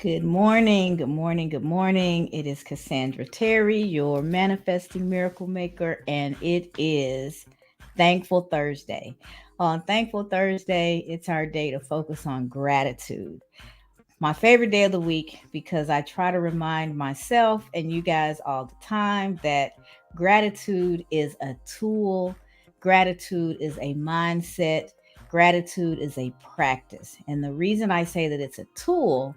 Good morning, good morning, good morning. It is Cassandra Terry, your manifesting miracle maker, and it is Thankful Thursday. On Thankful Thursday, it's our day to focus on gratitude. My favorite day of the week because I try to remind myself and you guys all the time that gratitude is a tool, gratitude is a mindset, gratitude is a practice. And the reason I say that it's a tool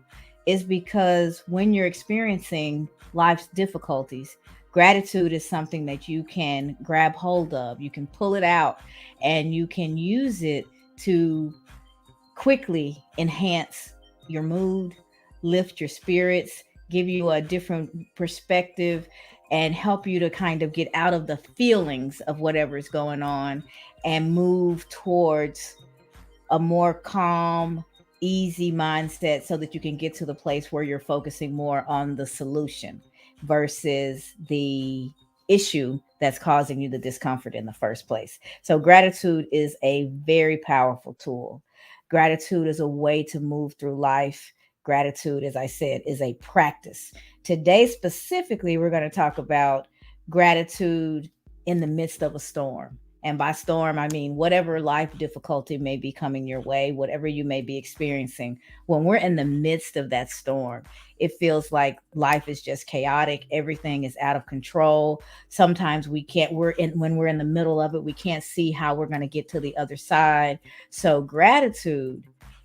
is because when you're experiencing life's difficulties, gratitude is something that you can grab hold of, you can pull it out, and you can use it to quickly enhance your mood, lift your spirits, give you a different perspective, and help you to kind of get out of the feelings of whatever's going on and move towards a more calm, easy mindset so that you can get to the place where you're focusing more on the solution versus the issue that's causing you the discomfort in the first place. So, gratitude is a very powerful tool. Gratitude is a way to move through life. Gratitude, as I said, is a practice. Today, specifically, we're going to talk about gratitude in the midst of a storm. And by storm, I mean whatever life difficulty may be coming your way, whatever you may be experiencing. When we're in the midst of that storm, it feels like life is just chaotic. Everything is out of control. Sometimes we can't, when we're in the middle of it, we can't see how we're going to get to the other side. So, gratitude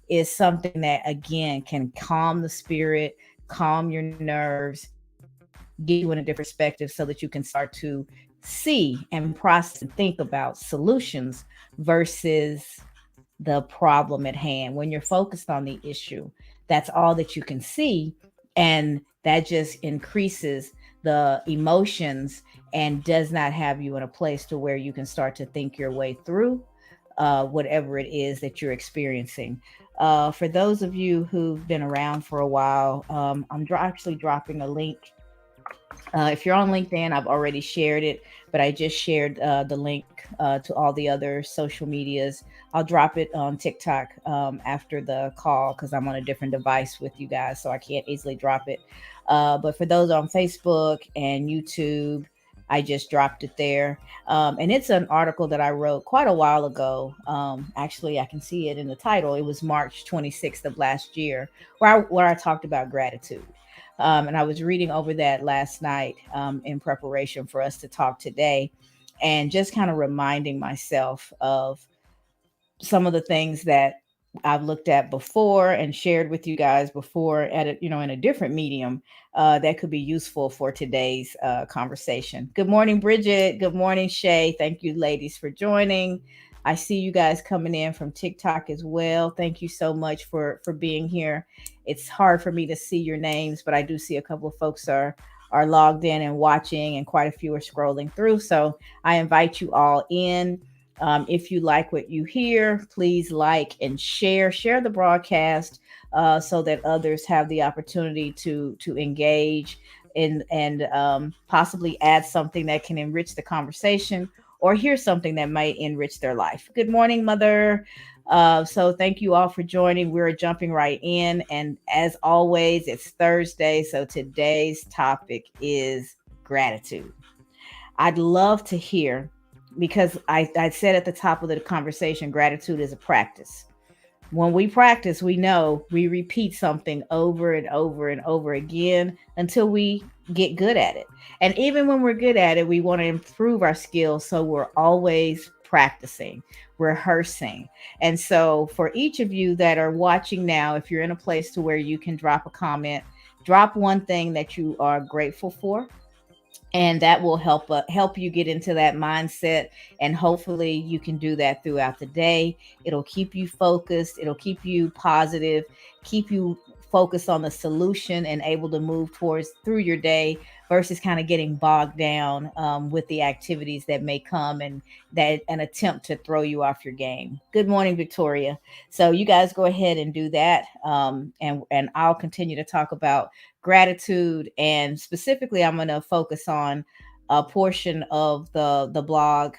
is something that, again, can calm the spirit, calm your nerves, get you in a different perspective so that you can start to see and process and think about solutions versus the problem at hand. When you're focused on the issue, that's all that you can see. And that just increases the emotions and does not have you in a place to where you can start to think your way through whatever it is that you're experiencing. For those of you who've been around for a while, actually dropping a link. If you're on LinkedIn, I've already shared it, but I just shared the link to all the other social medias. I'll drop it on TikTok after the call because I'm on a different device with you guys, so I can't easily drop it. But for those on Facebook and YouTube, I just dropped it there. And it's an article that I wrote quite a while ago. Actually, I can see it in the title. It was March 26th of last year, where I talked about gratitude. And I was reading over that last night in preparation for us to talk today, and just kind of reminding myself of some of the things that I've looked at before and shared with you guys before at in a different medium that could be useful for today's conversation. Good morning, Bridget. Good morning, Shay. Thank you, ladies, for joining. I see you guys coming in from TikTok as well. Thank you so much for being here. It's hard for me to see your names, but I do see a couple of folks are logged in and watching, and quite a few are scrolling through. So I invite you all in. If you like what you hear, please like and share. Share the broadcast so that others have the opportunity to engage and possibly add something that can enrich the conversation or hear something that might enrich their life. Good morning, Mother. So thank you all for joining. We're jumping right in, and as always, it's Thursday. So today's topic is gratitude. I'd love to hear because I said at the top of the conversation, gratitude is a practice. When we practice, we know we repeat something over and over and over again until we get good at it. And even when we're good at it, we want to improve our skills. So we're always practicing, rehearsing. And so for each of you that are watching now, if you're in a place to where you can drop a comment, drop one thing that you are grateful for, and that will help you get into that mindset, and hopefully you can do that throughout the day. It'll keep you focused, it'll keep you positive, keep you focused on the solution and able to move towards through your day versus kind of getting bogged down with the activities that may come and that an attempt to throw you off your game. Good morning, Victoria. So you guys go ahead and do that, and I'll continue to talk about gratitude, and specifically I'm going to focus on a portion of the blog.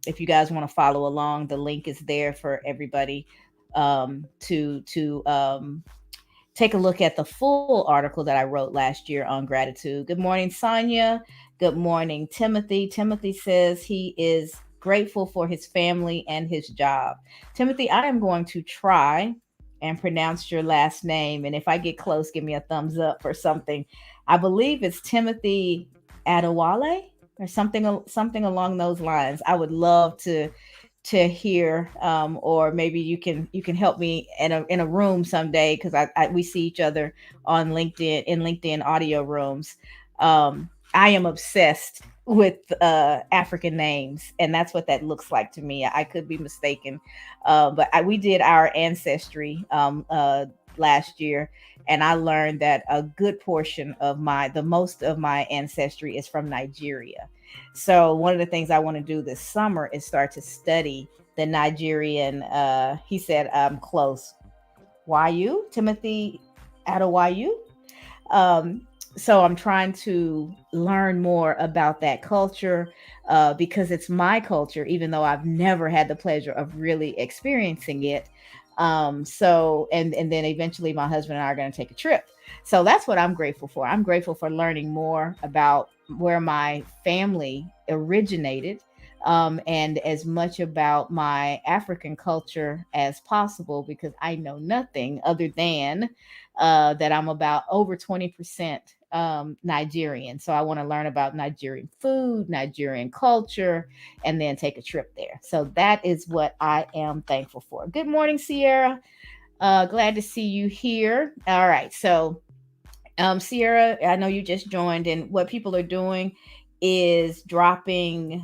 If you guys want to follow along, the link is there for everybody to take a look at the full article that I wrote last year on gratitude. Good morning, Sonia. Good morning, Timothy. Timothy says he is grateful for his family and his job. Timothy, I am going to try and pronounce your last name. And if I get close, give me a thumbs up or something. I believe it's Timothy Adewale or something along those lines. I would love to hear, or maybe you can help me in a room someday, because we see each other on LinkedIn, in LinkedIn audio rooms. I am obsessed with African names, and that's what that looks like to me. I could be mistaken, but we did our ancestry last year, and I learned that a good portion of the most of my ancestry is from Nigeria. So one of the things I want to do this summer is start to study the Nigerian. He said, "I'm close." YU Timothy Adewayu. Um, so I'm trying to learn more about that culture, because it's my culture, even though I've never had the pleasure of really experiencing it. And then eventually my husband and I are going to take a trip. So that's what I'm grateful for. I'm grateful for learning more about where my family originated, and as much about my African culture as possible, because I know nothing other than that I'm about over 20% Nigerian. So I want to learn about Nigerian food, Nigerian culture, and then take a trip there. So that is what I am thankful for. Good morning, Sierra. Glad to see you here. All right. So Sierra, I know you just joined, and what people are doing is dropping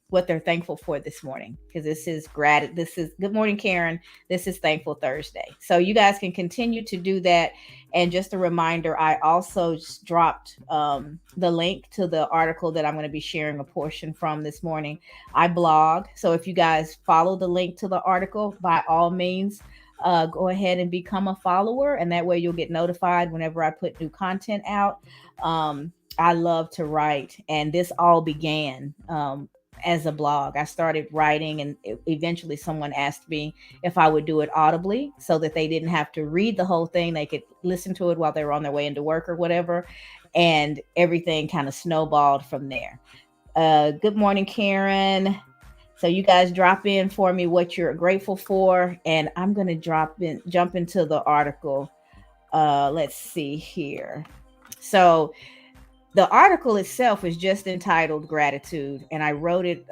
what they're thankful for this morning, because this is This is good morning, Karen. This is Thankful Thursday, so you guys can continue to do that. And just a reminder, I also dropped the link to the article that I'm going to be sharing a portion from this morning. I blog, so if you guys follow the link to the article, by all means, go ahead and become a follower, and that way you'll get notified whenever I put new content out. I love to write, and this all began as a blog. I started writing, and eventually someone asked me if I would do it audibly so that they didn't have to read the whole thing. They could listen to it while they were on their way into work or whatever. And everything kind of snowballed from there. Good morning, Karen. So you guys drop in for me what you're grateful for, and I'm gonna jump into the article. Let's see here. So the article itself is just entitled Gratitude, and I wrote it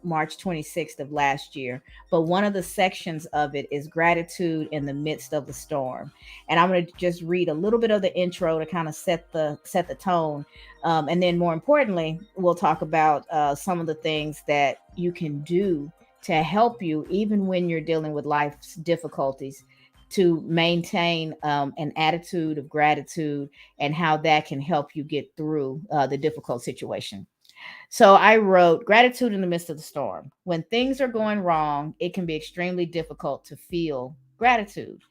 March 26th of last year. But one of the sections of it is Gratitude in the Midst of the Storm. And I'm going to just read a little bit of the intro to kind of set the tone. And then more importantly, we'll talk about some of the things that you can do to help you, even when you're dealing with life's difficulties, to maintain an attitude of gratitude, and how that can help you get through the difficult situation. So I wrote Gratitude in the Midst of the Storm. When things are going wrong, it can be extremely difficult to feel gratitude.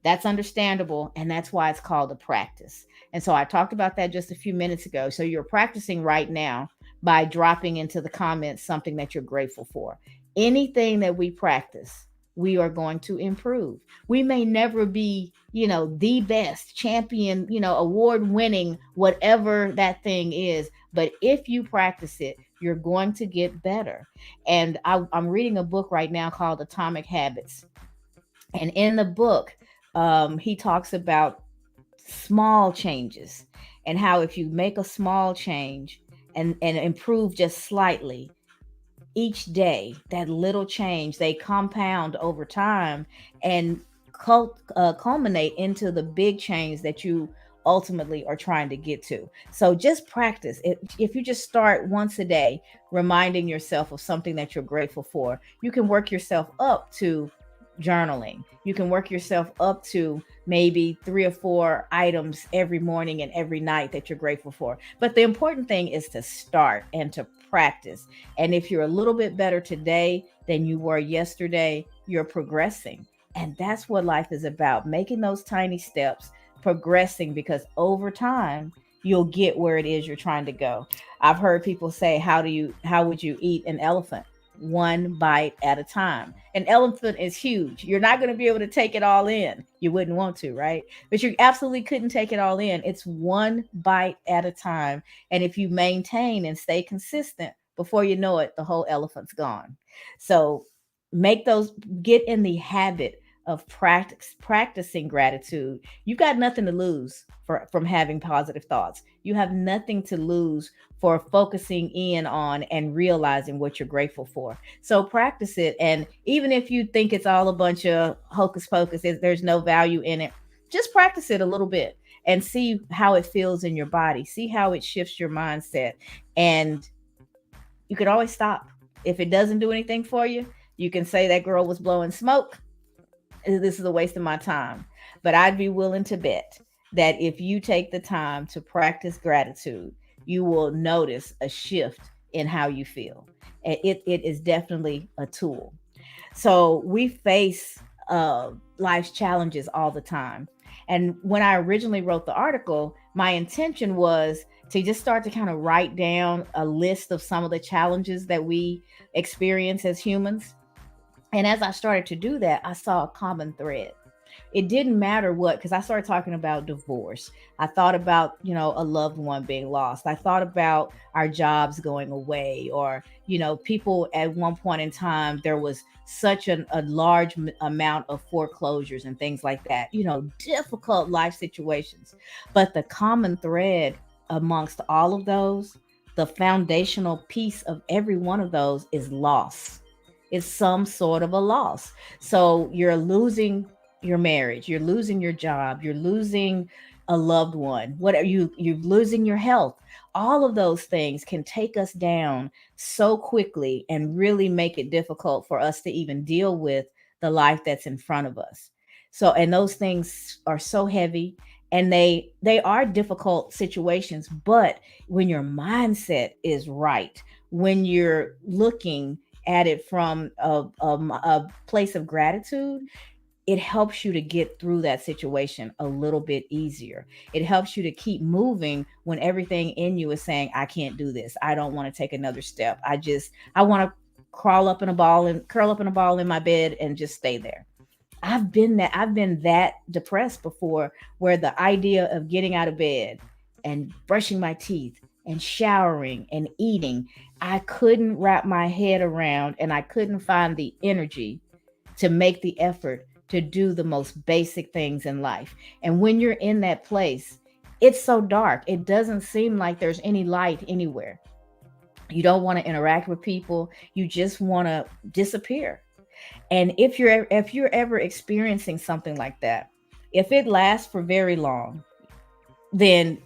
That's understandable. And that's why it's called a practice. And so I talked about that just a few minutes ago. So you're practicing right now by dropping into the comments something that you're grateful for. Anything that we practice, we are going to improve. We may never be, the best champion, award winning, whatever that thing is. But if you practice it, you're going to get better. And I'm reading a book right now called Atomic Habits. And in the book, he talks about small changes, and how if you make a small change and improve just slightly each day, that little change, they compound over time and culminate into the big change that you ultimately are trying to get to. So just practice. If you just start once a day reminding yourself of something that you're grateful for, you can work yourself up to journaling. You can work yourself up to maybe 3 or 4 items every morning and every night that you're grateful for. But the important thing is to start and to practice. And if you're a little bit better today than you were yesterday, you're progressing. And that's what life is about, making those tiny steps, progressing, because over time, you'll get where it is you're trying to go. I've heard people say, how would you eat an elephant? one bite at a time. An elephant is huge. You're not going to be able to take it all in. You wouldn't want to, right? But you absolutely couldn't take it all in. It's one bite at a time. And if you maintain and stay consistent, before you know it, the whole elephant's gone. So make those, get in the habit of practicing gratitude. You've got nothing to lose from having positive thoughts. You have nothing to lose for focusing in on and realizing what you're grateful for. So practice it. And even if you think it's all a bunch of hocus pocus, there's no value in it, just practice it a little bit and see how it feels in your body. See how it shifts your mindset. And you could always stop. If it doesn't do anything for you, you can say that girl was blowing smoke. This is a waste of my time. But I'd be willing to bet that if you take the time to practice gratitude, you will notice a shift in how you feel. It is definitely a tool. So we face life's challenges all the time. And when I originally wrote the article, my intention was to just start to kind of write down a list of some of the challenges that we experience as humans. And as I started to do that, I saw a common thread. It didn't matter what, because I started talking about divorce. I thought about, a loved one being lost. I thought about our jobs going away, or, people at one point in time, there was such a large amount of foreclosures and things like that, difficult life situations. But the common thread amongst all of those, the foundational piece of every one of those is loss. It's some sort of a loss. So you're losing your marriage, you're losing your job, you're losing a loved one, what are you're losing your health. All of those things can take us down so quickly and really make it difficult for us to even deal with the life that's in front of us. So, and those things are so heavy, and they are difficult situations, but when your mindset is right, when you're looking at it from a place of gratitude, it helps you to get through that situation a little bit easier. It helps you to keep moving when everything in you is saying, I can't do this. I don't want to take another step. I want to crawl up in a ball and curl up in a ball in my bed and just stay there. I've been that depressed before, where the idea of getting out of bed and brushing my teeth and showering and eating, I couldn't wrap my head around, and I couldn't find the energy to make the effort to do the most basic things in life. And when you're in that place, it's so dark. It doesn't seem like there's any light anywhere. You don't want to interact with people. You just want to disappear. And if you're ever experiencing something like that, if it lasts for very long, then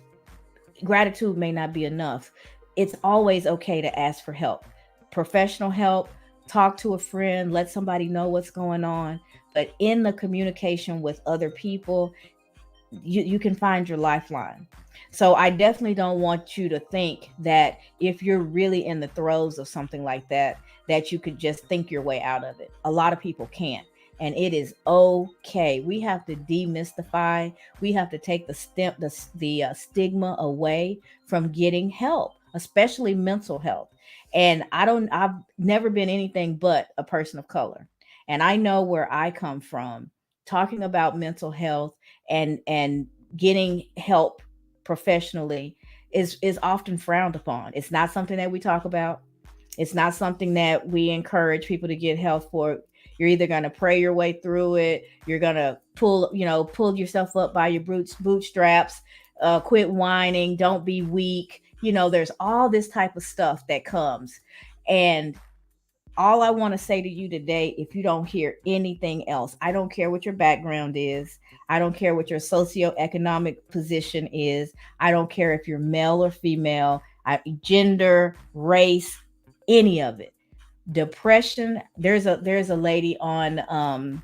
gratitude may not be enough. It's always okay to ask for help, professional help. Talk to a friend, let somebody know what's going on. But in the communication with other people, you can find your lifeline. So I definitely don't want you to think that if you're really in the throes of something like that, that you could just think your way out of it. A lot of people can't. And it is okay. We have to demystify. We have to take the stigma away from getting help, especially mental health. And I've never been anything but a person of color, and I know where I come from. Talking about mental health and getting help professionally is often frowned upon. It's not something that we talk about. It's not something that we encourage people to get help for. You're either going to pray your way through it, you're going to pull yourself up by your bootstraps, quit whining, don't be weak. There's all this type of stuff that comes. And all I want to say to you today, if you don't hear anything else, I don't care what your background is. I don't care what your socioeconomic position is. I don't care if you're male or female, gender, race, any of it. Depression. There's a lady on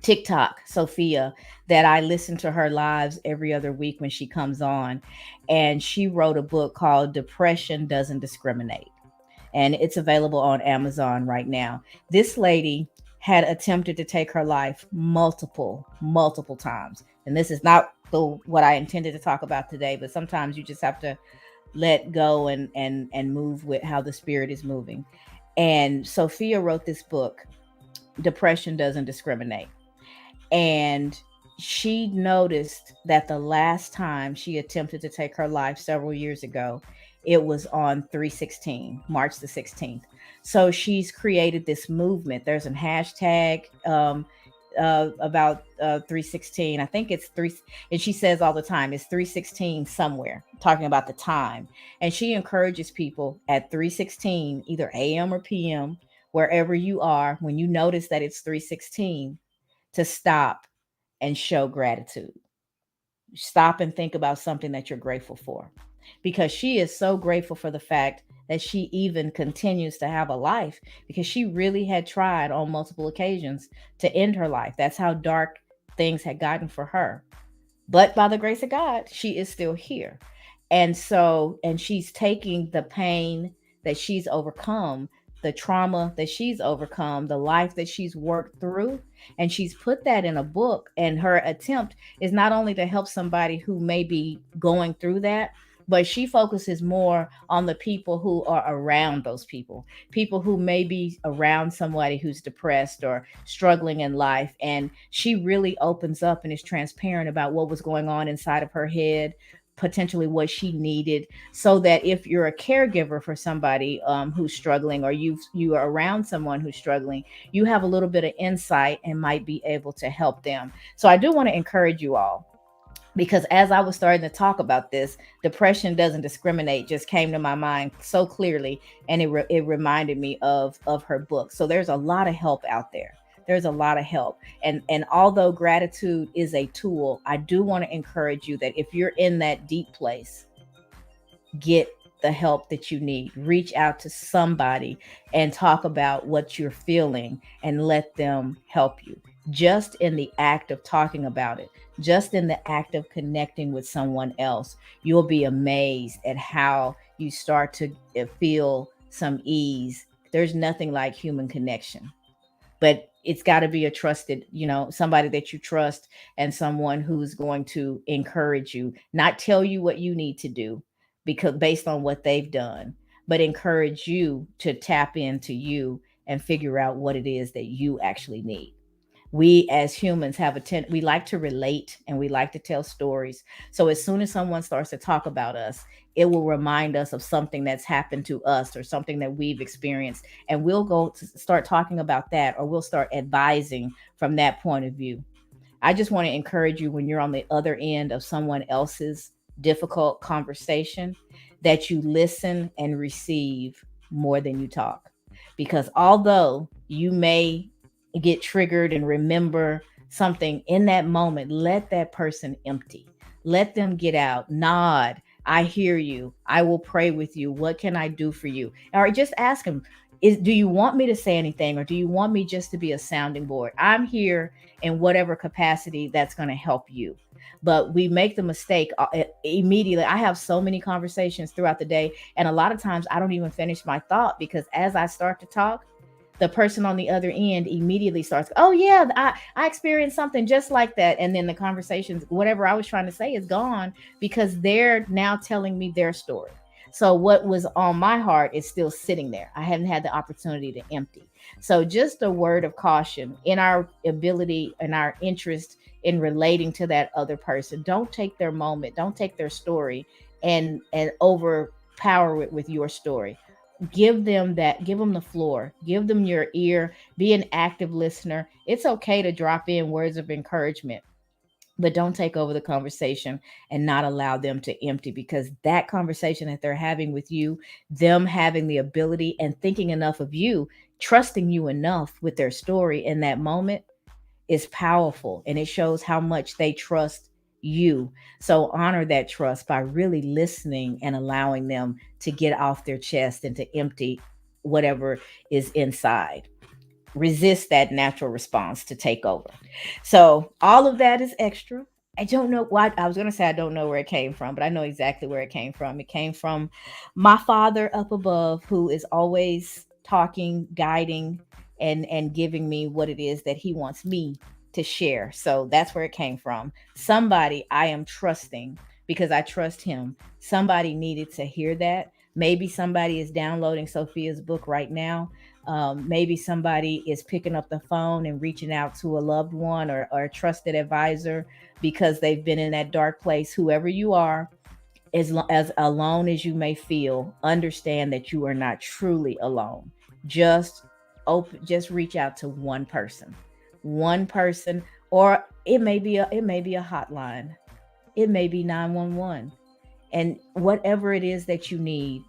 TikTok, Sophia, that I listen to her lives every other week when she comes on, and she wrote a book called Depression Doesn't Discriminate, and it's available on Amazon right now. This lady had attempted to take her life multiple times. And this is not what I intended to talk about today, but sometimes you just have to let go and move with how the spirit is moving. And Sophia wrote this book, Depression Doesn't Discriminate. And she noticed that the last time she attempted to take her life several years ago, it was on 316, March the 16th. So she's created this movement. There's a hashtag about 316. I think it's three, and she says all the time it's 316 somewhere, talking about the time. And she encourages people at 316, either AM or PM, wherever you are, when you notice that it's 316, to stop and show gratitude. Stop and think about something that you're grateful for. Because she is so grateful for the fact that she even continues to have a life, because she really had tried on multiple occasions to end her life. That's how dark things had gotten for her. But by the grace of God, she is still here. And so, and she's taking the pain that she's overcome, the trauma that she's overcome, the life that she's worked through, and she's put that in a book. And her attempt is not only to help somebody who may be going through that, but she focuses more on the people who are around those people who may be around somebody who's depressed or struggling in life. And she really opens up and is transparent about what was going on inside of her head, potentially what she needed, so that if you're a caregiver for somebody who's struggling, or you are around someone who's struggling, you have a little bit of insight and might be able to help them. So I do want to encourage you all, because as I was starting to talk about this, depression doesn't discriminate just came to my mind so clearly, and it reminded me of her book. So there's a lot of help out there. There's a lot of help, and although gratitude is a tool, I do want to encourage you that if you're in that deep place, get the help that you need. Reach out to somebody and talk about what you're feeling and let them help you. Just in the act of talking about it, just in the act of connecting with someone else, you'll be amazed at how you start to feel some ease. There's nothing like human connection, but it's got to be a trusted, somebody that you trust, and someone who's going to encourage you, not tell you what you need to do because based on what they've done, but encourage you to tap into you and figure out what it is that you actually need. We as humans have we like to relate and we like to tell stories. So as soon as someone starts to talk about us, it will remind us of something that's happened to us or something that we've experienced, and we'll go to start talking about that, or we'll start advising from that point of view. I just want to encourage you, when you're on the other end of someone else's difficult conversation, that you listen and receive more than you talk. Because although you may get triggered and remember something in that moment, let that person empty. Let them get out, nod. I hear you. I will pray with you. What can I do for you? Or just ask them, do you want me to say anything, or do you want me just to be a sounding board? I'm here in whatever capacity that's going to help you. But we make the mistake immediately. I have so many conversations throughout the day, and a lot of times I don't even finish my thought, because as I start to talk, the person on the other end immediately starts, oh yeah, I experienced something just like that. And then the conversations, whatever I was trying to say, is gone, because they're now telling me their story. So what was on my heart is still sitting there. I haven't had the opportunity to empty. So just a word of caution in our ability and our interest in relating to that other person. Don't take their moment, don't take their story and overpower it with your story. Give them the floor, give them your ear, be an active listener. It's okay to drop in words of encouragement, but don't take over the conversation and not allow them to empty, because that conversation that they're having with you, them having the ability and thinking enough of you, trusting you enough with their story in that moment, is powerful, and it shows how much they trust you. So honor that trust by really listening and allowing them to get off their chest and to empty whatever is inside. Resist that natural response to take over. So all of that is extra. I don't know why. I was going to say I don't know where it came from, but I know exactly where it came from. It came from my Father up above, who is always talking, guiding, and giving me what it is that he wants me to share. So that's where it came from. Somebody I am trusting, because I trust him. Somebody needed to hear that. Maybe somebody is downloading Sophia's book right now. Maybe somebody is picking up the phone and reaching out to a loved one, or a trusted advisor, because they've been in that dark place. Whoever you are, as alone as you may feel, understand that you are not truly alone. Just just reach out to one person, or it may be a hotline, it may be 911, and whatever it is that you need,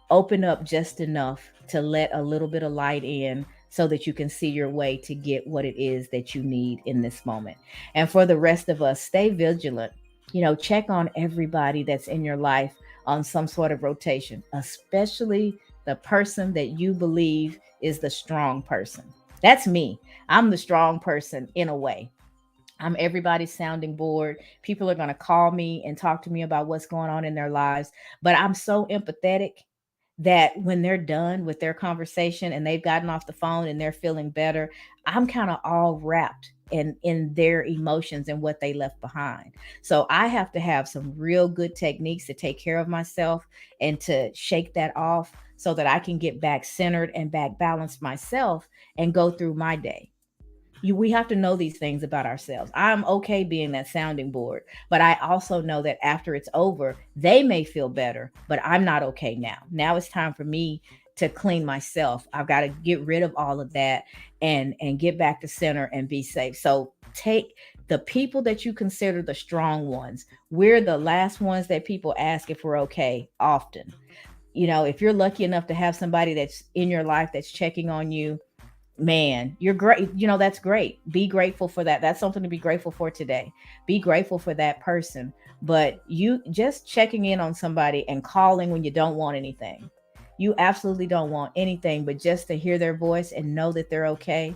open up just enough to let a little bit of light in, so that you can see your way to get what it is that you need in this moment. And for the rest of us, stay vigilant. Check on everybody that's in your life on some sort of rotation, especially the person that you believe is the strong person. That's me. I'm the strong person in a way. I'm everybody's sounding board. People are going to call me and talk to me about what's going on in their lives. But I'm so empathetic that when they're done with their conversation and they've gotten off the phone and they're feeling better, I'm kind of all wrapped in their emotions and what they left behind. So I have to have some real good techniques to take care of myself and to shake that off, so that I can get back centered and back balanced myself and go through my day. We have to know these things about ourselves. I'm okay being that sounding board, but I also know that after it's over, they may feel better, but I'm not okay now. Now it's time for me to clean myself. I've got to get rid of all of that and get back to center and be safe. So take the people that you consider the strong ones. We're the last ones that people ask if we're okay often. If you're lucky enough to have somebody that's in your life that's checking on you, man, you're great. That's great. Be grateful for that. That's something to be grateful for today. Be grateful for that person. But you just checking in on somebody and calling when you don't want anything. You absolutely don't want anything but just to hear their voice and know that they're okay.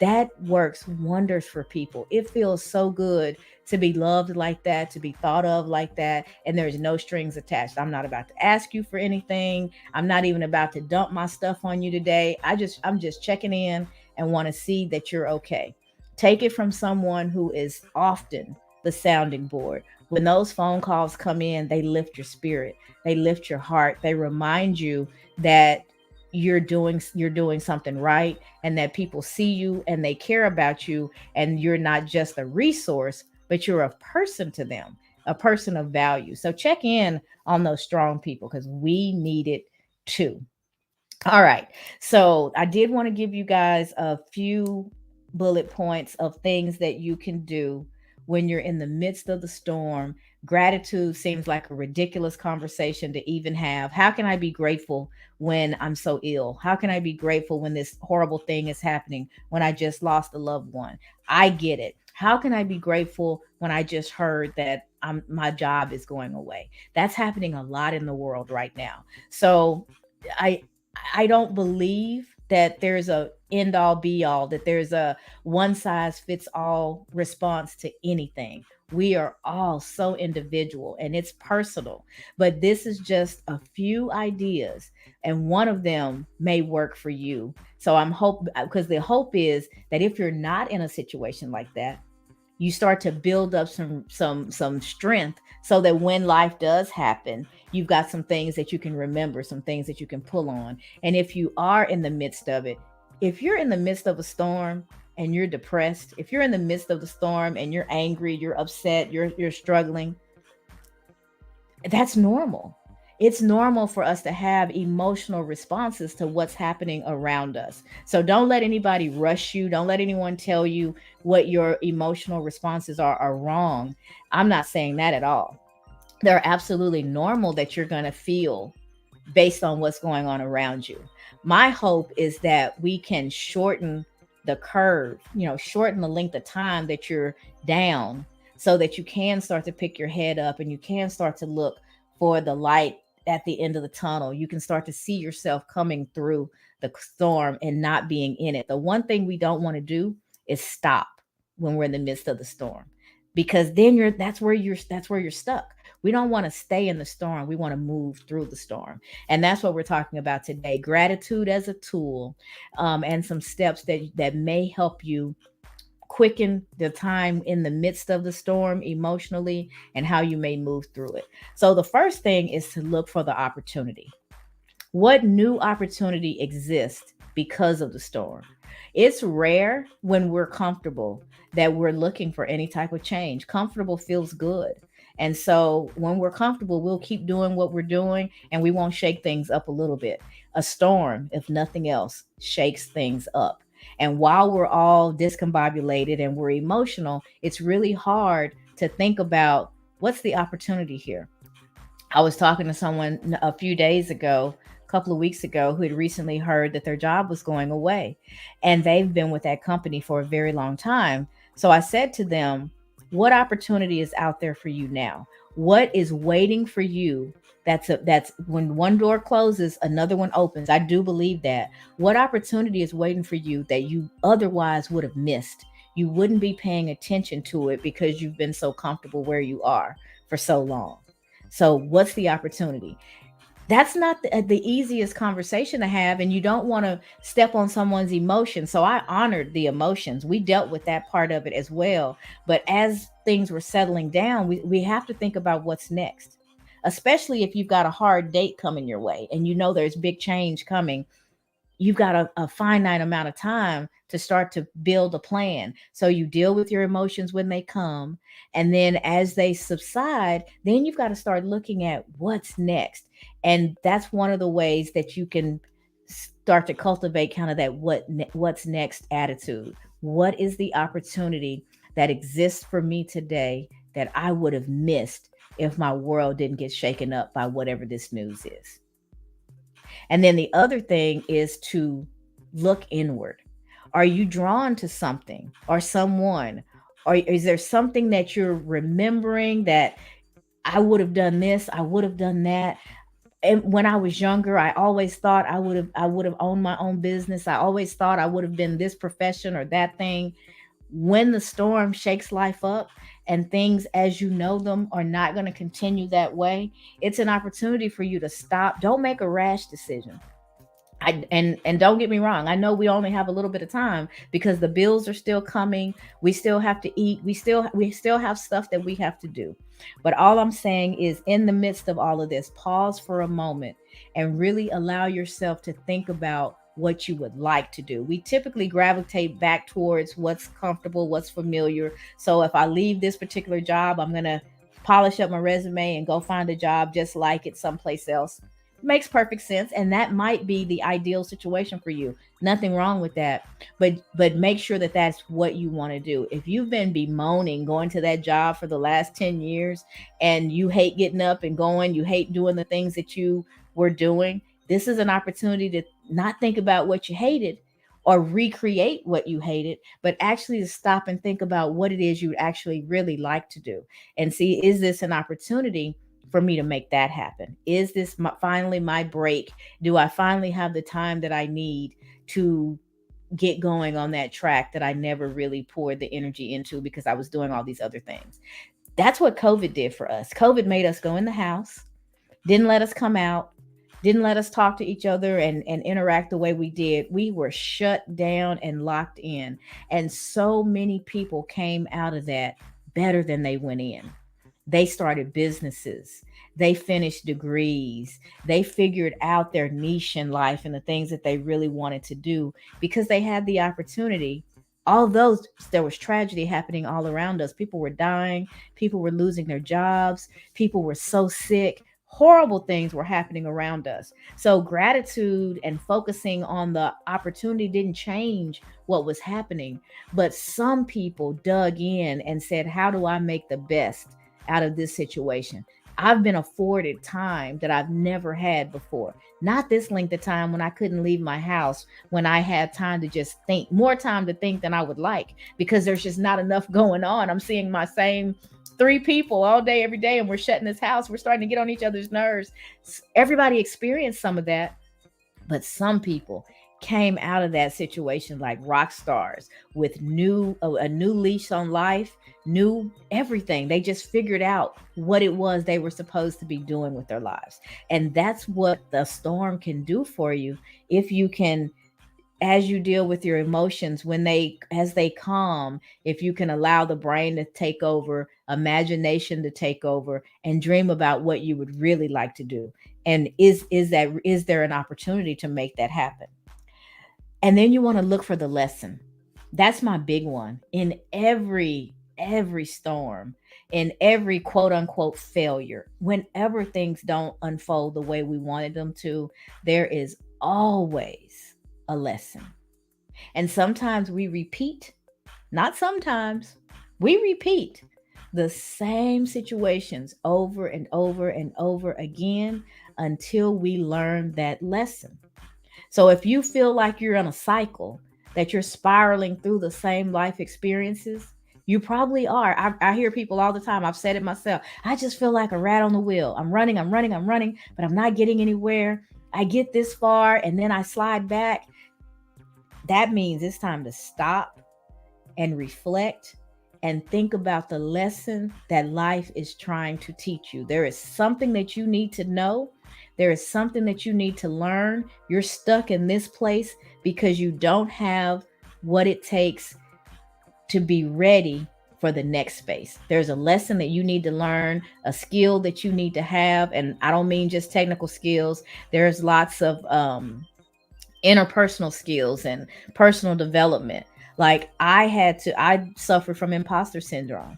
That works wonders for people. It feels so good to be loved like that, to be thought of like that, and there's no strings attached. I'm not about to ask you for anything. I'm not even about to dump my stuff on you today. I'm just checking in and want to see that you're okay. Take it from someone who is often the sounding board. When those phone calls come in, they lift your spirit. They lift your heart. They remind you that you're doing something right, and that people see you and they care about you, and you're not just a resource, but you're a person to them, a person of value. So check in on those strong people, because we need it too. All right. So I did want to give you guys a few bullet points of things that you can do when you're in the midst of the storm. Gratitude seems like a ridiculous conversation to even have. How can I be grateful when I'm so ill? How can I be grateful when this horrible thing is happening, when I just lost a loved one? I get it. How can I be grateful when I just heard that my job is going away? That's happening a lot in the world right now. So I I don't believe that there's a end all be all, that there's a one size fits all response to anything. We are all so individual and it's personal, but this is just a few ideas, and one of them may work for you. So I'm hope because the hope is that if you're not in a situation like that, you start to build up some strength, so that when life does happen, you've got some things that you can remember, some things that you can pull on. And if you are in the midst of it, if you're in the midst of a storm and you're depressed, if you're in the midst of the storm and you're angry, you're upset, you're struggling, that's normal. It's normal for us to have emotional responses to what's happening around us. So don't let anybody rush you. Don't let anyone tell you what your emotional responses are wrong. I'm not saying that at all. They're absolutely normal that you're going to feel based on what's going on around you. My hope is that we can shorten the curve, shorten the length of time that you're down, so that you can start to pick your head up and you can start to look for the light at the end of the tunnel. You can start to see yourself coming through the storm and not being in it. The one thing we don't want to do is stop when we're in the midst of the storm, because then that's where you're stuck. We don't want to stay in the storm. We want to move through the storm. And that's what we're talking about today. Gratitude as a tool, and some steps that may help you quicken the time in the midst of the storm emotionally, and how you may move through it. So the first thing is to look for the opportunity. What new opportunity exists because of the storm? It's rare when we're comfortable that we're looking for any type of change. Comfortable feels good. And so when we're comfortable, we'll keep doing what we're doing and we won't shake things up a little bit. A storm, if nothing else, shakes things up. And while we're all discombobulated and we're emotional, it's really hard to think about what's the opportunity here. I was talking to someone a few days ago, a couple of weeks ago, who had recently heard that their job was going away. And they've been with that company for a very long time. So I said to them, what opportunity is out there for you now? What is waiting for you? That's when one door closes, another one opens. I do believe that. What opportunity is waiting for you that you otherwise would have missed? You wouldn't be paying attention to it because you've been so comfortable where you are for so long. So, what's the opportunity? That's not the easiest conversation to have, and you don't want to step on someone's emotions. So, I honored the emotions. We dealt with that part of it as well. But as things were settling down, we have to think about what's next, especially if you've got a hard date coming your way and you know there's big change coming. You've got a finite amount of time to start to build a plan. So you deal with your emotions when they come. And then as they subside, then you've got to start looking at what's next. And that's one of the ways that you can start to cultivate kind of that what's next attitude. What is the opportunity that exists for me today that I would have missed if my world didn't get shaken up by whatever this news is? And then the other thing is to look inward. Are you drawn to something or someone? Or is there something that you're remembering that I would have done this, I would have done that? And when I was younger, I always thought I would have owned my own business. I always thought I would have been this profession or that thing. When the storm shakes life up and things as you know them are not going to continue that way, it's an opportunity for you to stop. Don't make a rash decision. And don't get me wrong, I know we only have a little bit of time because the bills are still coming. We still have to eat. We still have stuff that we have to do. But all I'm saying is, in the midst of all of this, pause for a moment and really allow yourself to think about what you would like to do. We typically gravitate back towards what's comfortable, what's familiar. So if I leave this particular job, I'm going to polish up my resume and go find a job just like it someplace else. Makes perfect sense, and that might be the ideal situation for you. Nothing wrong with that. But make sure that that's what you want to do. If you've been bemoaning going to that job for the last 10 years and you hate getting up and going, you hate doing the things that you were doing, this is an opportunity to not think about what you hated or recreate what you hated, but actually to stop and think about what it is you actually really like to do and see, is this an opportunity for me to make that happen? Is this finally my break? Do I finally have the time that I need to get going on that track that I never really poured the energy into because I was doing all these other things? That's what COVID did for us. COVID made us go in the house, didn't let us come out, didn't let us talk to each other and interact the way we did. We were shut down and locked in. And so many people came out of that better than they went in. They started businesses. They finished degrees. They figured out their niche in life and the things that they really wanted to do because they had the opportunity. Although there was tragedy happening all around us, people were dying, people were losing their jobs, people were so sick. Horrible things were happening around us. So, gratitude and focusing on the opportunity didn't change what was happening. But some people dug in and said, how do I make the best out of this situation? I've been afforded time that I've never had before. Not this length of time when I couldn't leave my house, when I had time to just think, more time to think than I would like, because there's just not enough going on. I'm seeing my same three people all day, every day, and we're shutting this house. We're starting to get on each other's nerves. Everybody experienced some of that, but some people came out of that situation like rock stars with a new leash on life, new everything. They just figured out what it was they were supposed to be doing with their lives. And that's what the storm can do for you if you can, as you deal with your emotions, when they as they calm, if you can allow the brain to take over, imagination to take over, and dream about what you would really like to do. And is there an opportunity to make that happen? And then you want to look for the lesson. That's my big one. In every storm, in every quote unquote failure, whenever things don't unfold the way we wanted them to, there is always a lesson. And sometimes we repeat, not sometimes, we repeat the same situations over and over and over again until we learn that lesson. So if you feel like you're in a cycle, that you're spiraling through the same life experiences, you probably are. I hear people all the time. I've said it myself. I just feel like a rat on the wheel. I'm running, but I'm not getting anywhere. I get this far and then I slide back. That means it's time to stop and reflect and think about the lesson that life is trying to teach you. There is something that you need to know. There is something that you need to learn. You're stuck in this place because you don't have what it takes to be ready for the next space. There's a lesson that you need to learn, a skill that you need to have. And I don't mean just technical skills. There's lots of interpersonal skills and personal development. Like I suffered from imposter syndrome.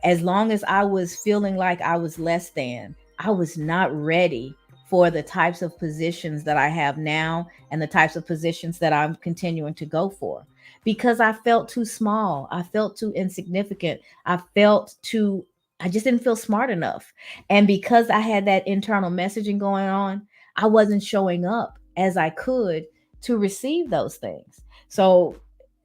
As long as I was feeling like I was less than, I was not ready for the types of positions that I have now and the types of positions that I'm continuing to go for, because I felt too small. I felt too insignificant. I just didn't feel smart enough. And because I had that internal messaging going on, I wasn't showing up as I could to receive those things. So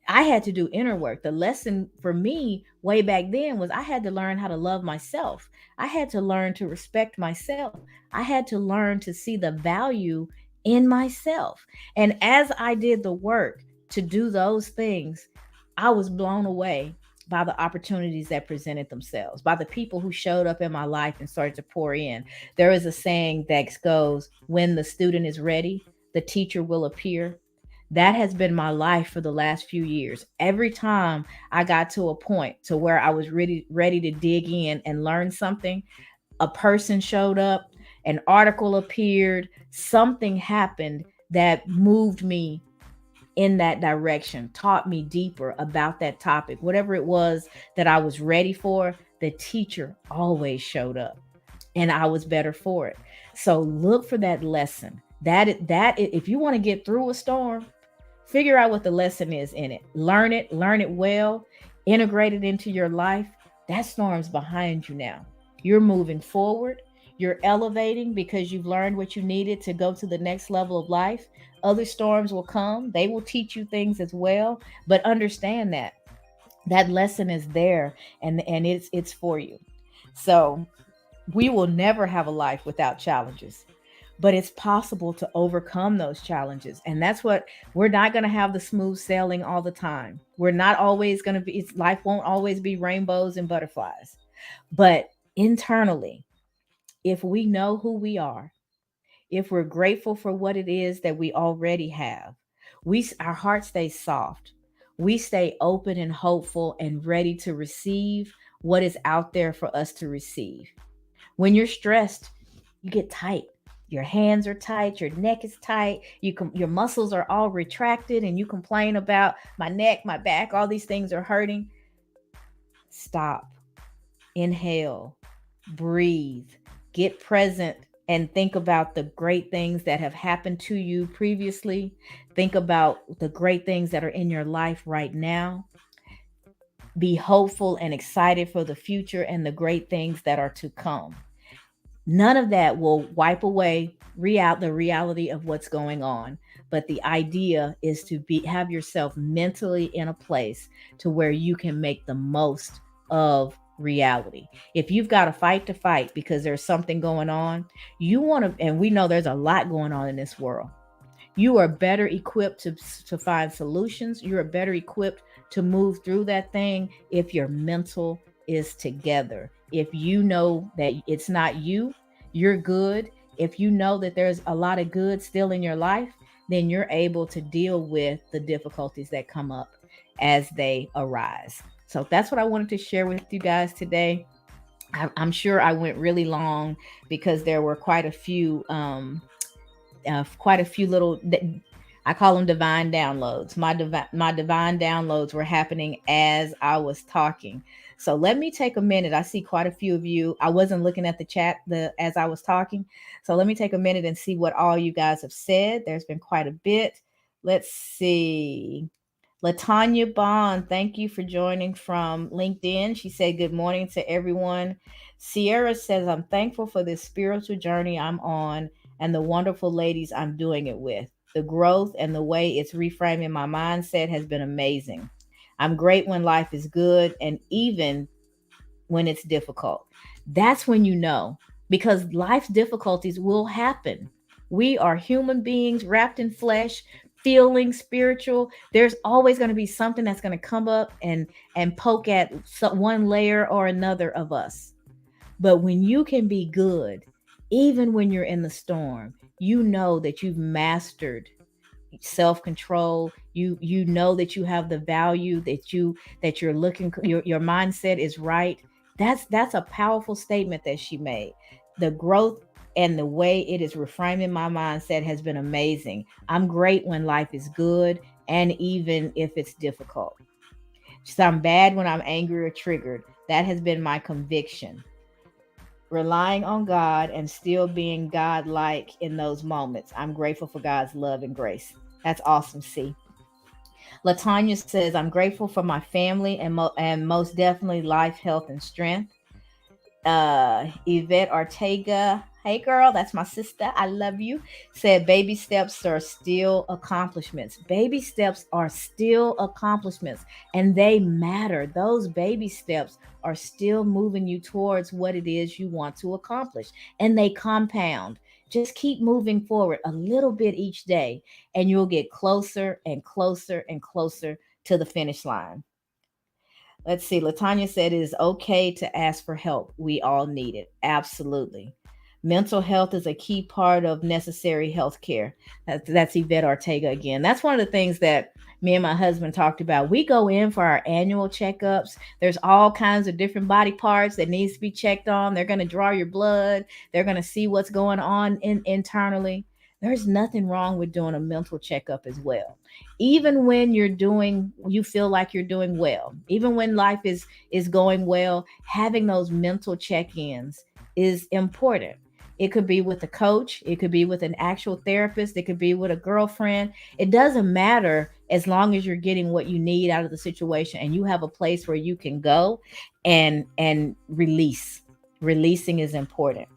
I had to do inner work. The lesson for me way back then was I had to learn how to love myself. I had to learn to respect myself. I had to learn to see the value in myself. And as I did the work to do those things, I was blown away by the opportunities that presented themselves, by the people who showed up in my life and started to pour in. There is a saying that goes, when the student is ready, the teacher will appear. That has been my life for the last few years. Every time I got to a point to where I was ready to dig in and learn something, a person showed up, an article appeared, something happened that moved me in that direction, taught me deeper about that topic. Whatever it was that I was ready for, the teacher always showed up and I was better for it. So look for that lesson. If you want to get through a storm, figure out what the lesson is in it. Learn it well, integrate it into your life. That storm's behind you now. You're moving forward. You're elevating because you've learned what you needed to go to the next level of life. Other storms will come. They will teach you things as well, but understand that that lesson is there, and it's for you. So, we will never have a life without challenges, but it's possible to overcome those challenges. And that's what we're not going to have the smooth sailing all the time. We're not always going to be, it's, life won't always be rainbows and butterflies. But internally, if we know who we are, if we're grateful for what it is that we already have, our heart stays soft. We stay open and hopeful and ready to receive what is out there for us to receive. When you're stressed, you get tight. Your hands are tight, your neck is tight, your muscles are all retracted, and you complain about my neck, my back, all these things are hurting. Stop. Inhale. Breathe. Get present and think about the great things that have happened to you previously. Think about the great things that are in your life right now. Be hopeful and excited for the future and the great things that are to come. None of that will wipe away the reality of what's going on. But the idea is to have yourself mentally in a place to where you can make the most of reality. If you've got a fight to fight because there's something going on, you want to, and we know there's a lot going on in this world. You are better equipped to find solutions. You're better equipped to move through that thing if your mental is together. If you know that it's not you, you're good. If you know that there's a lot of good still in your life, then you're able to deal with the difficulties that come up as they arise. So that's what I wanted to share with you guys today. I'm sure I went really long because there were quite a few little, I call them divine downloads. My divine downloads were happening as I was talking. So let me take a minute. I see quite a few of you. I wasn't looking at the chat as I was talking. So let me take a minute and see what all you guys have said. There's been quite a bit. Let's see. Latanya Bond, thank you for joining from LinkedIn. She said, good morning to everyone. Sierra says, I'm thankful for this spiritual journey I'm on and the wonderful ladies I'm doing it with. The growth and the way it's reframing my mindset has been amazing. I'm great when life is good and even when it's difficult. That's when you know, because life's difficulties will happen. We are human beings wrapped in flesh, feeling spiritual. There's always going to be something that's going to come up and poke at one layer or another of us. But when you can be good, even when you're in the storm, you know that you've mastered self-control. You know that you have the value that you're looking, your mindset is right. That's a powerful statement that she made. The growth and the way it is reframing my mindset has been amazing. I'm great when life is good and even if it's difficult. So I'm bad when I'm angry or triggered. That has been my conviction. Relying on God and still being God like in those moments. I'm grateful for God's love and grace. That's awesome, C. Latanya says, I'm grateful for my family and most definitely life, health, and strength. Yvette Ortega, hey girl, that's my sister. I love you. Said, baby steps are still accomplishments. Baby steps are still accomplishments and they matter. Those baby steps are still moving you towards what it is you want to accomplish and they compound. Just keep moving forward a little bit each day and you'll get closer and closer and closer to the finish line. Let's see. Latanya said it is okay to ask for help. We all need it. Absolutely. Mental health is a key part of necessary health care. That's Yvette Ortega again. That's one of the things that me and my husband talked about. We go in for our annual checkups. There's all kinds of different body parts that needs to be checked on. They're going to draw your blood. They're going to see what's going on internally. There's nothing wrong with doing a mental checkup as well. Even when you feel like you're doing well, even when life is going well, having those mental check-ins is important. It could be with a coach, it could be with an actual therapist, it could be with a girlfriend. It doesn't matter as long as you're getting what you need out of the situation and you have a place where you can go and release. Releasing is important.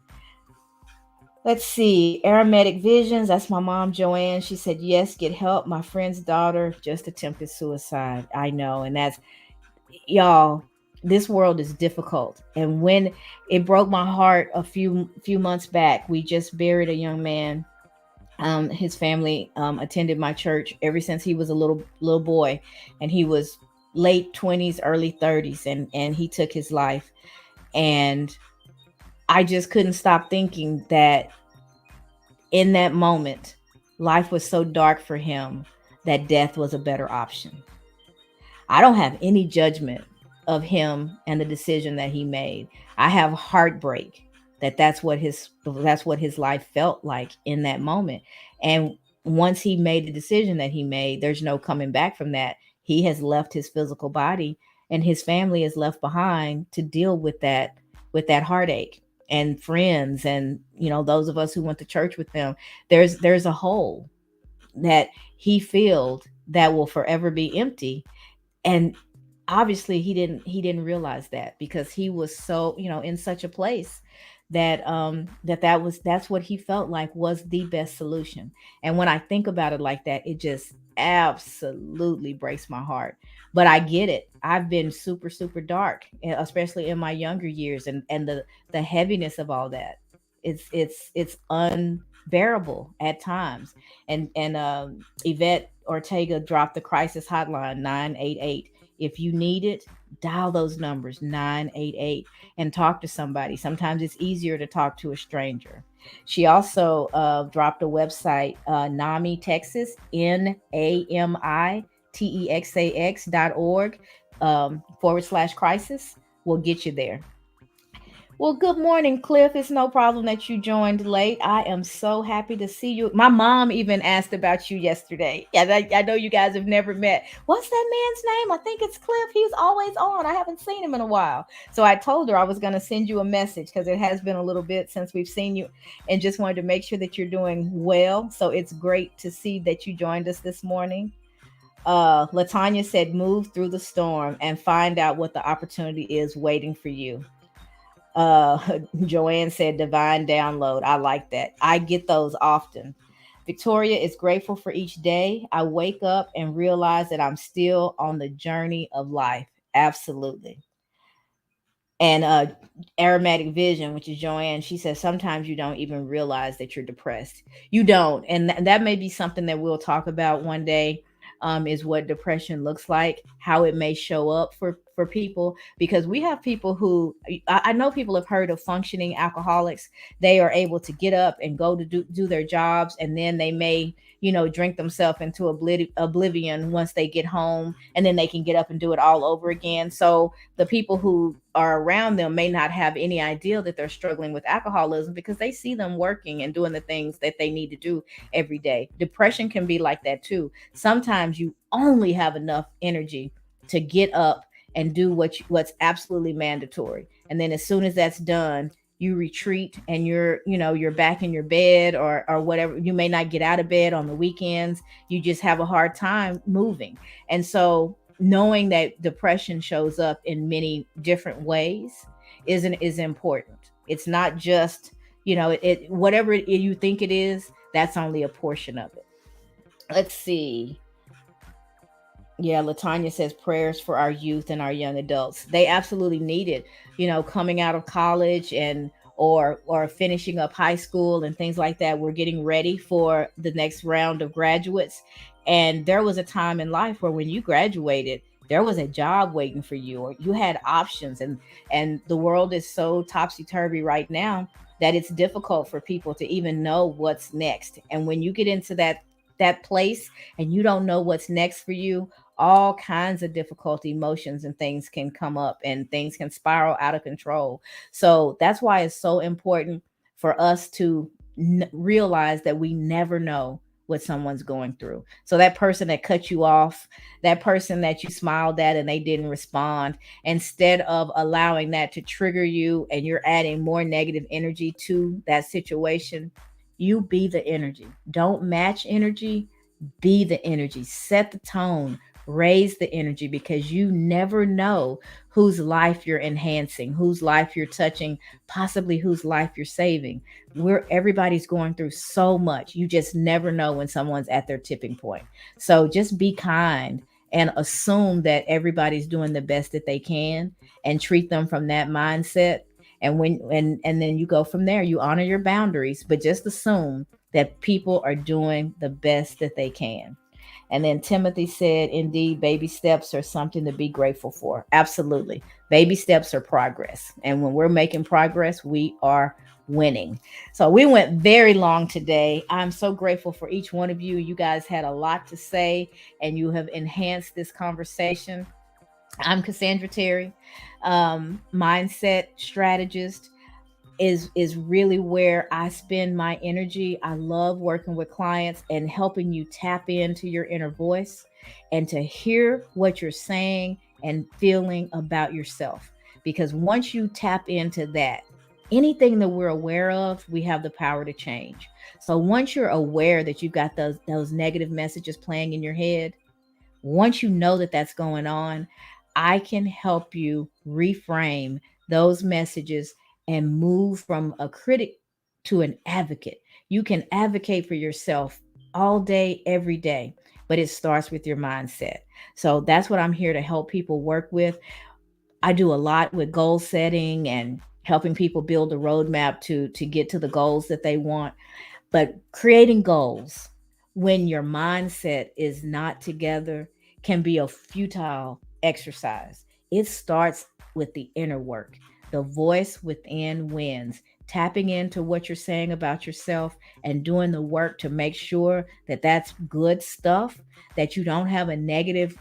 Let's see. Aromatic Visions. That's my mom, Joanne. She said, yes, get help. My friend's daughter just attempted suicide. I know. And that's, y'all, this world is difficult. And when it broke my heart a few months back, we just buried a young man. His family attended my church ever since he was a little boy. And he was late 20s, early 30s. And he took his life. And I just couldn't stop thinking that in that moment, life was so dark for him that death was a better option. I don't have any judgment of him and the decision that he made. I have heartbreak that that's what his life felt like in that moment. And once he made the decision that he made, there's no coming back from that. He has left his physical body and his family is left behind to deal with that heartache, and friends and those of us who went to church with them. There's a hole that he filled that will forever be empty. And obviously he didn't realize that because he was so in such a place that that's what he felt like was the best solution. And when I think about it like that, it just absolutely breaks my heart. But I get it. I've been super super dark, especially in my younger years, and the heaviness of all that, it's unbearable at times. And Yvette Ortega dropped the crisis hotline 988. If you need it, dial those numbers 988 and talk to somebody. Sometimes it's easier to talk to a stranger. She also dropped a website, NAMI Texas, NAMI TEXAX.org /crisis will get you there. Well, good morning, Cliff. It's no problem that you joined late. I am so happy to see you. My mom even asked about you yesterday. Yeah, I know you guys have never met. What's that man's name? I think it's Cliff. He's always on. I haven't seen him in a while. So I told her I was going to send you a message because it has been a little bit since we've seen you and just wanted to make sure that you're doing well. So it's great to see that you joined us this morning. Latanya said, move through the storm and find out what the opportunity is waiting for you. Uh, Joanne said divine download. I like that. I get those often. Victoria is grateful for each day. I wake up and realize that I'm still on the journey of life. Absolutely. And aromatic vision, which is Joanne, she says sometimes you don't even realize that you're depressed. You don't, and that may be something that we'll talk about one day. Is what depression looks like, how it may show up for people, because we have people who I know people have heard of functioning alcoholics. They are able to get up and go to do their jobs, and then they may drink themselves into oblivion once they get home, and then they can get up and do it all over again. So the people who are around them may not have any idea that they're struggling with alcoholism because they see them working and doing the things that they need to do every day. Depression can be like that too. Sometimes you only have enough energy to get up and do what's absolutely mandatory. And then as soon as that's done, you retreat and you're back in your bed, or whatever. You may not get out of bed on the weekends. You just have a hard time moving. And so knowing that depression shows up in many different ways is important. It's not just whatever you think it is. That's only a portion of it. Let's see. Yeah, Latanya says prayers for our youth and our young adults. They absolutely need it. Coming out of college and or finishing up high school and things like that. We're getting ready for the next round of graduates. And there was a time in life where when you graduated, there was a job waiting for you, or you had options. And the world is so topsy turvy right now that it's difficult for people to even know what's next. And when you get into that place and you don't know what's next for you, all kinds of difficult emotions and things can come up and things can spiral out of control. So that's why it's so important for us to realize that we never know what someone's going through. So that person that cut you off, that person that you smiled at and they didn't respond, instead of allowing that to trigger you and you're adding more negative energy to that situation, you be the energy. Don't match energy, be the energy. Set the tone, raise the energy, because you never know whose life you're enhancing, whose life you're touching, possibly whose life you're saving. Everybody's going through so much. You just never know when someone's at their tipping point. So just be kind and assume that everybody's doing the best that they can, and treat them from that mindset. And then you go from there. You honor your boundaries, but just assume that people are doing the best that they can. And then Timothy said, indeed, baby steps are something to be grateful for. Absolutely. Baby steps are progress. And when we're making progress, we are winning. So we went very long today. I'm so grateful for each one of you. You guys had a lot to say and you have enhanced this conversation. I'm Cassandra Terry, mindset strategist. Is really where I spend my energy. I love working with clients and helping you tap into your inner voice and to hear what you're saying and feeling about yourself. Because once you tap into that, anything that we're aware of, we have the power to change. So once you're aware that you've got those negative messages playing in your head, once you know that that's going on, I can help you reframe those messages and move from a critic to an advocate. You can advocate for yourself all day, every day, but it starts with your mindset. So that's what I'm here to help people work with. I do a lot with goal setting and helping people build a roadmap to get to the goals that they want. But creating goals when your mindset is not together can be a futile exercise. It starts with the inner work. The voice within wins. Tapping into what you're saying about yourself and doing the work to make sure that that's good stuff, that you don't have a negative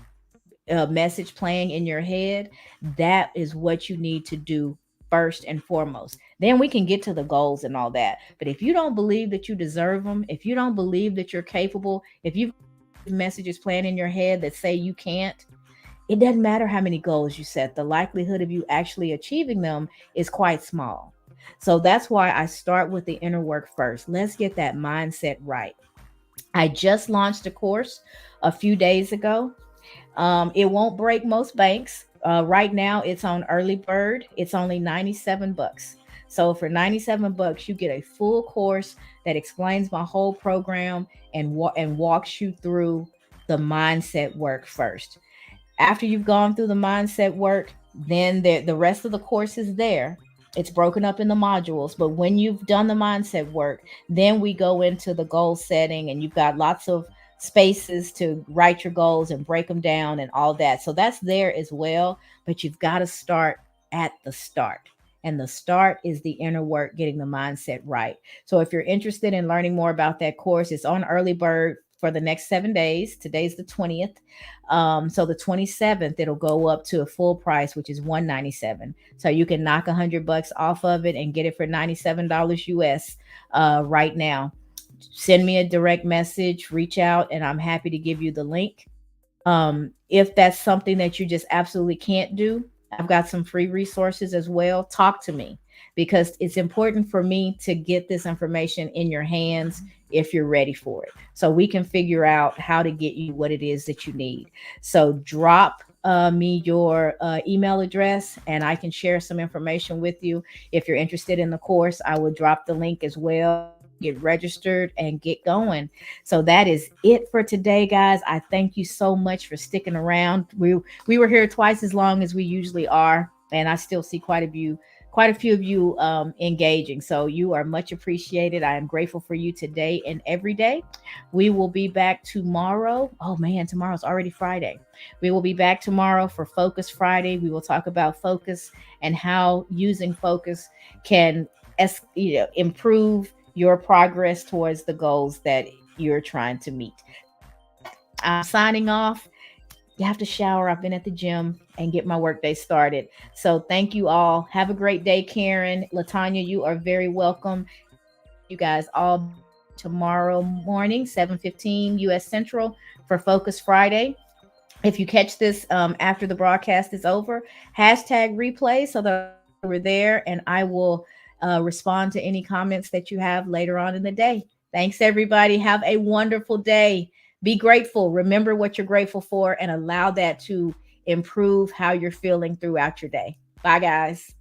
message playing in your head. That is what you need to do first and foremost. Then we can get to the goals and all that. But if you don't believe that you deserve them, if you don't believe that you're capable, if you've messages playing in your head that say you can't, it doesn't matter how many goals you set. The likelihood of you actually achieving them is quite small. So that's why I start with the inner work first. Let's get that mindset right. I just launched a course a few days ago. It won't break most banks. Right now, it's on early bird. It's only 97 bucks. So for 97 bucks, you get a full course that explains my whole program and walks you through the mindset work first. After you've gone through the mindset work, then the rest of the course is there. It's broken up in the modules, but when you've done the mindset work, then we go into the goal setting, and you've got lots of spaces to write your goals and break them down and all that. So that's there as well, but you've got to start at the start. And the start is the inner work, getting the mindset right. So if you're interested in learning more about that course, it's on early bird for the next 7 days. Today's the 20th. So the 27th, it'll go up to a full price, which is 197. So you can knock $100 off of it and get it for $97 US right now. Send me a direct message, reach out, and I'm happy to give you the link. If that's something that you just absolutely can't do, I've got some free resources as well. Talk to me, because it's important for me to get this information in your hands if you're ready for it. So we can figure out how to get you what it is that you need. So drop me your email address, and I can share some information with you. If you're interested in the course, I will drop the link as well. Get registered and get going. So that is it for today, guys. I thank you so much for sticking around. We were here twice as long as we usually are, and I still see quite a few of you engaging. So you are much appreciated. I am grateful for you today and every day. We will be back tomorrow. Oh man, tomorrow's already Friday. We will be back tomorrow for Focus Friday. We will talk about focus and how using focus can improve your progress towards the goals that you're trying to meet. I'm signing off. You have to shower. I've been at the gym and get my workday started. So thank you all. Have a great day, Karen. Latanya, you are very welcome. You guys all tomorrow morning, 7:15 US Central for Focus Friday. If you catch this after the broadcast is over, hashtag replay so that we're there, and I will respond to any comments that you have later on in the day. Thanks, everybody. Have a wonderful day. Be grateful. Remember what you're grateful for and allow that to improve how you're feeling throughout your day. Bye, guys.